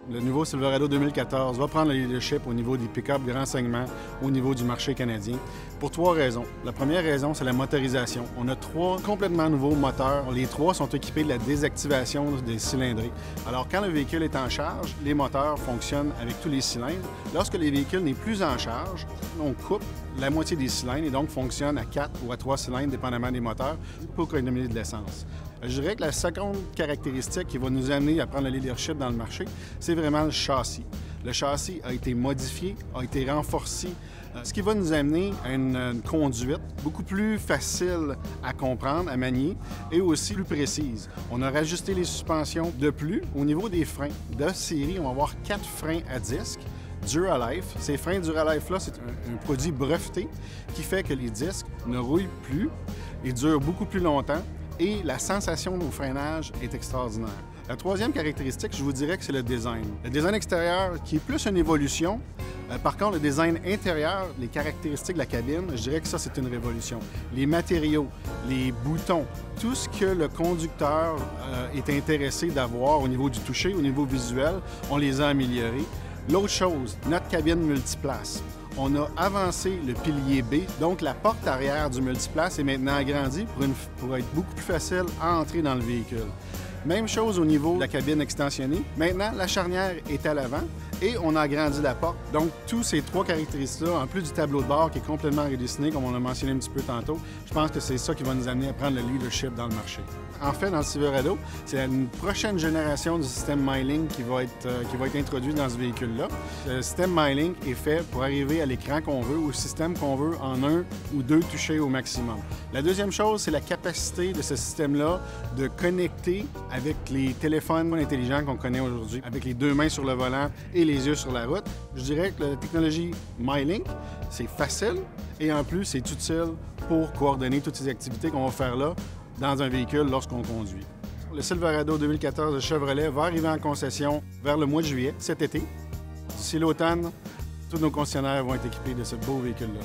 Le nouveau Silverado 2014 va prendre le leadership au niveau des pick-up grand segment, au niveau du marché canadien, pour 3 raisons. La première raison, c'est la motorisation. On a 3 complètement nouveaux moteurs. Les 3 sont équipés de la désactivation des cylindrées. Alors, quand le véhicule est en charge, les moteurs fonctionnent avec tous les cylindres. Lorsque le véhicule n'est plus en charge, on coupe la moitié des cylindres et donc fonctionne à 4 ou à 3 cylindres, dépendamment des moteurs, pour économiser de l'essence. Je dirais que la seconde caractéristique qui va nous amener à prendre le leadership dans le marché, c'est vraiment le châssis. Le châssis a été modifié, a été renforcé, ce qui va nous amener à une conduite beaucoup plus facile à comprendre, à manier et aussi plus précise. On a rajusté les suspensions. De plus, au niveau des freins de série, on va avoir 4 freins à disque Duralife. Ces freins Duralife-là, c'est un produit breveté qui fait que les disques ne rouillent plus et durent beaucoup plus longtemps. Et la sensation au freinage est extraordinaire. La troisième caractéristique, je vous dirais que c'est le design. Le design extérieur qui est plus une évolution. Par contre, le design intérieur, les caractéristiques de la cabine, je dirais que ça, c'est une révolution. Les matériaux, les boutons, tout ce que le conducteur est intéressé d'avoir au niveau du toucher, au niveau visuel, on les a améliorés. L'autre chose, notre cabine multiplace. On a avancé le pilier B, donc la porte arrière du multiplace est maintenant agrandie pour être beaucoup plus facile à entrer dans le véhicule. Même chose au niveau de la cabine extensionnée. Maintenant, la charnière est à l'avant et on a agrandi la porte. Donc, tous ces 3 caractéristiques-là, en plus du tableau de bord qui est complètement redessiné, comme on a mentionné un petit peu tantôt, je pense que c'est ça qui va nous amener à prendre le leadership dans le marché. En fait, dans le Silverado, c'est une prochaine génération du système MyLink qui va être introduit dans ce véhicule-là. Le système MyLink est fait pour arriver à l'écran qu'on veut, au système qu'on veut, en 1 ou 2 touchés au maximum. La deuxième chose, c'est la capacité de ce système-là de connecter avec les téléphones intelligents qu'on connaît aujourd'hui, avec les 2 mains sur le volant et les yeux sur la route. Je dirais que la technologie MyLink, c'est facile et en plus, c'est utile pour coordonner toutes ces activités qu'on va faire là dans un véhicule lorsqu'on conduit. Le Silverado 2014 de Chevrolet va arriver en concession vers le mois de juillet, cet été. D'ici l'automne, tous nos concessionnaires vont être équipés de ce beau véhicule-là.